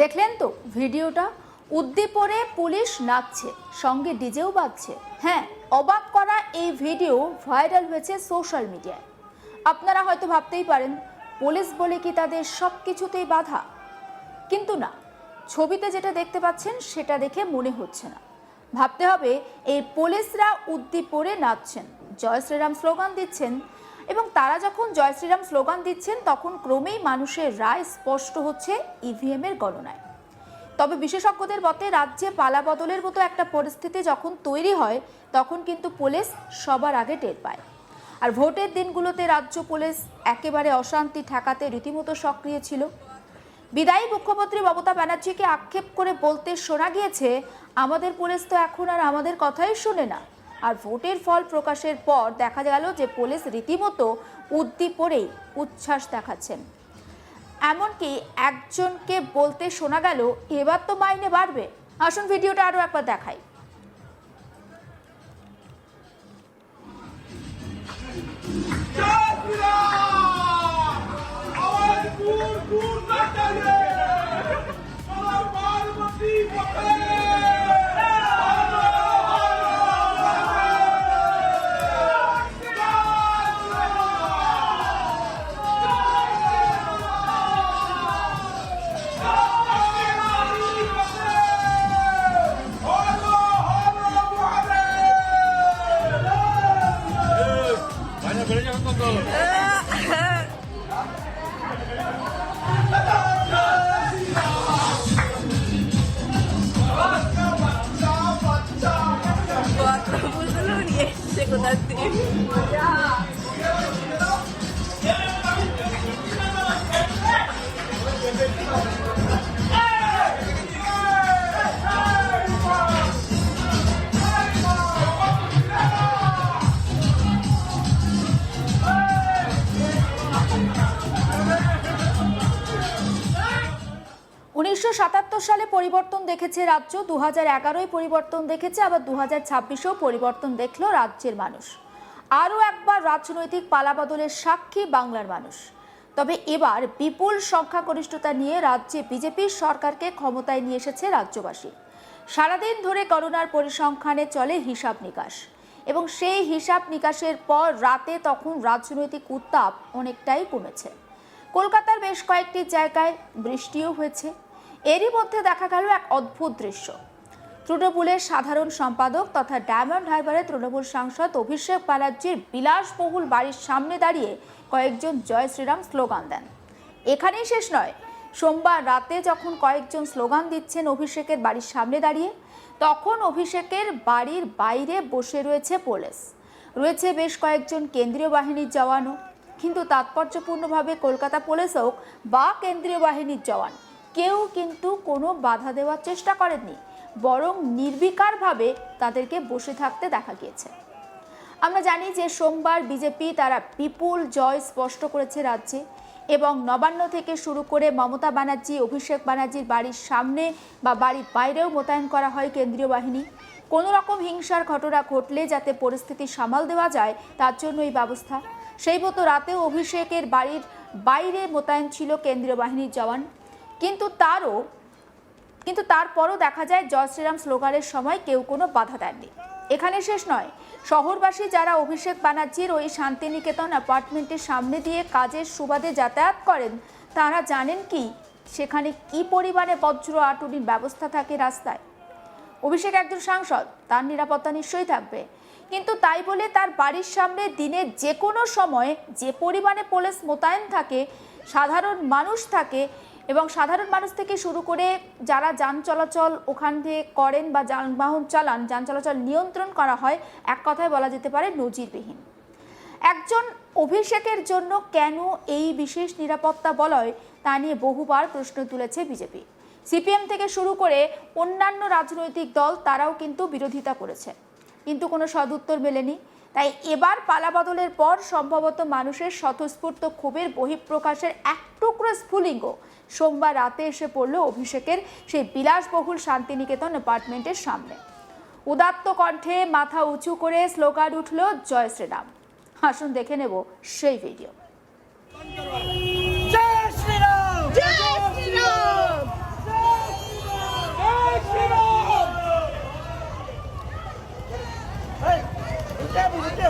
দেখলেন তো ভিডিওটা? উদ্দীপনে পুলিশ নাচছে, সঙ্গে ডিজেও বাজছে। হ্যাঁ, অবাক করা এই ভিডিও ভাইরাল হয়েছে সোশ্যাল মিডিয়ায়। আপনারা হয়তো ভাবতেই পারেন পুলিশ বলে কি তাদের সব কিছুতেই বাধা? কিন্তু না, ছবিতে যেটা দেখতে পাচ্ছেন সেটা দেখে মনে হচ্ছে না। ভাবতে হবে এই পুলিশরা উদ্দীপনে নাচছেন, জয় শ্রীরাম স্লোগান দিচ্ছেন, এবং তারা যখন জয় শ্রীরাম স্লোগান দিচ্ছেন তখন ক্রমেই মানুষের রায় স্পষ্ট হচ্ছে ইভিএম এর গণনায়। তবে বিশেষজ্ঞদের মতে রাজ্যে পালাবদলের মতো একটা পরিস্থিতি যখন তৈরি হয় তখন কিন্তু পুলিশ সবার আগে টের পায়। আর ভোটের দিনগুলোতে রাজ্য পুলিশ একেবারে অশান্তি ঠেকাতে রীতিমতো সক্রিয় ছিল। বিদায়ী মুখ্যমন্ত্রী মমতা ব্যানার্জিকে আক্ষেপ করে বলতে শোনা গিয়েছে, আমাদের পুলিশ তো এখন আর আমাদের কথাই শোনে না। আর ভোটের ফল প্রকাশের পর দেখা গেল যে পুলিশ রীতিমতো উদ্দীপনেই উচ্ছ্বাস দেখাচ্ছেন। এমনকি একজনকে বলতে শোনা গেল, এবার তো মাইনে বাড়বে। আসুন ভিডিওটা আরো একবার দেখাই। সালে পরিবর্তন দেখেছে রাজ্য, 2011 পরিবর্তন দেখেছে, আবার 2026-এও পরিবর্তন দেখলো রাজ্যের মানুষ। আরও একবার রাজনৈতিক পালাবদলের সাক্ষী বাংলার মানুষ। তবে এবার বিপুল সংখ্যাগরিষ্ঠতা নিয়ে রাজ্যে বিজেপির সরকারকে ক্ষমতায় নিয়ে এসেছে রাজ্যবাসী। সারাদিন ধরে করোনার পরিসংখ্যানে চলে হিসাব নিকাশ, এবং সেই হিসাব নিকাশের পর রাতে তখন রাজনৈতিক উত্তাপ অনেকটাই কমেছে। কলকাতার বেশ কয়েকটি জায়গায় বৃষ্টিও হয়েছে। এরই মধ্যে দেখা গেল এক অদ্ভুত দৃশ্য। তৃণমূলের সাধারণ সম্পাদক তথা ডায়মন্ড হারবারের তৃণমূল সাংসদ অভিষেক ব্যানার্জির বিলাসবহুল বাড়ির সামনে দাঁড়িয়ে কয়েকজন জয় শ্রীরাম স্লোগান দেন। এখানেই শেষ নয়, সোমবার রাতে যখন কয়েকজন স্লোগান দিচ্ছেন অভিষেকের বাড়ির সামনে দাঁড়িয়ে, তখন অভিষেকের বাড়ির বাইরে বসে রয়েছে পুলিশ, রয়েছে বেশ কয়েকজন কেন্দ্রীয় বাহিনীর জওয়ানও। কিন্তু তাৎপর্যপূর্ণভাবে কলকাতা পুলিশ হোক বা কেন্দ্রীয় বাহিনীর জওয়ান, কেউ কিন্তু কোনো বাধা দেওয়ার চেষ্টা করেননি, বরং নির্বিকারভাবে তাদেরকে বসে থাকতে দেখা গিয়েছে। আমরা জানি যে সোমবার বিজেপি তারা বিপুল জয় স্পষ্ট করেছে রাজ্যে, এবং নবান্ন থেকে শুরু করে মমতা ব্যানার্জি, অভিষেক ব্যানার্জির বাড়ির সামনে বা বাড়ির বাইরেও মোতায়েন করা হয় কেন্দ্রীয় বাহিনী। কোনো রকম হিংসার ঘটনা ঘটলে যাতে পরিস্থিতি সামাল দেওয়া যায় তার জন্য এই ব্যবস্থা। সেই মতো রাতেও অভিষেকের বাড়ির বাইরে মোতায়েন ছিল কেন্দ্রীয় বাহিনীর জওয়ান। কিন্তু তারপরও দেখা যায় জয় শ্রীরাম স্লোগানের সময় কেউ কোনো বাধা দেননি। এখানে শেষ নয়, শহরবাসী যারা অভিষেক ব্যানার্জির ওই শান্তিনিকেতন অ্যাপার্টমেন্টের সামনে দিয়ে কাজের সুবাদে যাতায়াত করেন, তারা জানেন কি সেখানে কি পরিমাণে বজ্র আটুরির ব্যবস্থা থাকে রাস্তায়। অভিষেক একজন সাংসদ, তার নিরাপত্তা নিশ্চয়ই থাকবে, কিন্তু তাই বলে তার বাড়ির সামনে দিনের যে কোনো সময় যে পরিমাণে পুলিশ মোতায়েন থাকে, সাধারণ মানুষ থাকে, এবং সাধারণ মানুষ থেকে শুরু করে যারা যান চলাচল ওখান দিয়ে করেন বা যানবাহন চালান, যান চলাচল নিয়ন্ত্রণ করা হয়, এক কথায় বলা যেতে পারে নজিরবিহীন। একজন অভিষেকের জন্য কেন এই বিশেষ নিরাপত্তা বলয় তা নিয়ে বহুবার প্রশ্ন তুলেছে বিজেপি। সিপিএম থেকে শুরু করে অন্যান্য রাজনৈতিক দল তারাও কিন্তু বিরোধিতা করেছে, কিন্তু কোনো সদুত্তর মেলেনি। তাই এবার পালাবদলের পর সম্ভবত মানুষের স্বতঃস্ফূর্ত ক্ষোভের বহিঃপ্রকাশের এক টুকরো স্ফুলিঙ্গ সোমবার রাতে এসে পড়ল অভিষেকের সেই বিলাসবহুল শান্তিনিকেতন অ্যাপার্টমেন্টের সামনে। উদাত্ত কণ্ঠে মাথা উঁচু করে স্লোগান উঠল জয় শ্রীরাম। আসুন দেখে নেব সেই ভিডিও। জয় শ্রীরাম, জয় শ্রীরাম, জয় শ্রীরাম। এই উঠে উঠে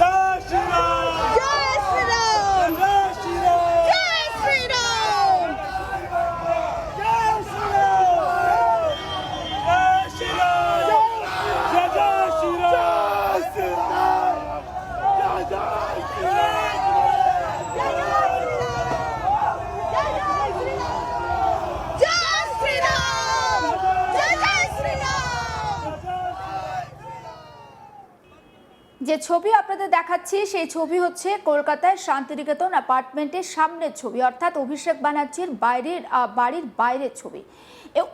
জয় শ্রীরাম, জয় শ্রীরাম, জয় শ্রীরাম, জয় শ্রীরাম, জয় শ্রীরাম, জয় শ্রীরাম, জয় জয় শ্রীরাম, জয় জয় শ্রীরাম। যে ছবি আপনাদের দেখাচ্ছি সেই ছবি হচ্ছে কলকাতায় শান্তিনিকেতন অ্যাপার্টমেন্টের সামনের ছবি, অর্থাৎ অভিষেক ব্যানার্জির বাড়ির বাইরের ছবি।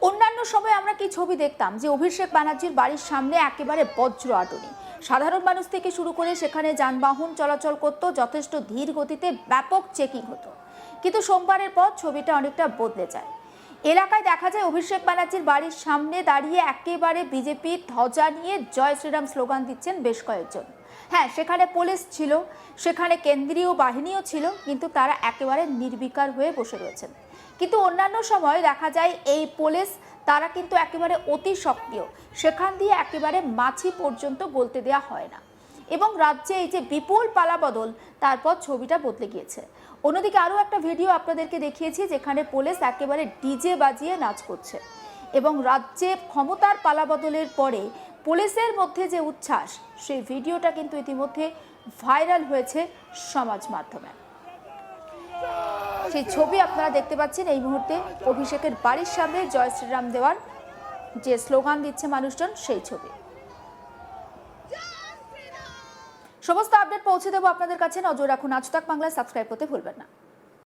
অন্যান্য সময় আমরা কি ছবি দেখতাম যে অভিষেক ব্যানার্জির বাড়ির সামনে একেবারে বজ্র আটনি, সাধারণ মানুষ থেকে শুরু করে সেখানে যানবাহন চলাচল করত, যথেষ্ট ধীর গতিতে ব্যাপক চেকিং হতো। কিন্তু সোমবারের পর ছবিটা অনেকটা বদলে যায়। এলাকায় দেখা যায় অভিষেক ব্যানার্জির বাড়ির সামনে দাঁড়িয়ে একেবারে বিজেপির ধ্বজা নিয়ে জয় শ্রীরাম স্লোগান দিচ্ছেন বেশ কয়েকজন। হ্যাঁ, সেখানে পুলিশ ছিল, সেখানে কেন্দ্রীয় বাহিনীও ছিল, কিন্তু তারা একেবারে নির্বিকার হয়ে বসে রয়েছেন। কিন্তু অন্যান্য সময় দেখা যায় এই পুলিশ তারা কিন্তু একেবারে অতি সক্রিয়, সেখান দিয়ে একেবারে মাছি পর্যন্ত বলতে দেওয়া হয় না। এবং রাজ্যে এই যে বিপুল পালাবদল, তারপর ছবিটা বদলে গিয়েছে। অন্যদিকে আরও একটা ভিডিও আপনাদেরকে দেখিয়েছি যেখানে পুলিশ একেবারে ডিজে বাজিয়ে নাচ করছে। এবং রাজ্যে ক্ষমতার পালাবদলের পরে পুলিশের মধ্যে যে উচ্ছ্বাস, সেই ভিডিওটা কিন্তু ইতিমধ্যে ভাইরাল হয়েছে সমাজ মাধ্যমে। সেই ছবি আপনারা দেখতে পাচ্ছেন এই মুহূর্তে অভিষেকের বাড়ির সামনে জয় শ্রীরাম দেওয়ার যে স্লোগান দিচ্ছে মানুষজন, সেই ছবি। সমস্ত আপডেট পৌঁছে দেবো আপনাদের কাছে। নজর রাখুন আজ তাক বাংলা, সাবস্ক্রাইব করতে ভুলবেন না।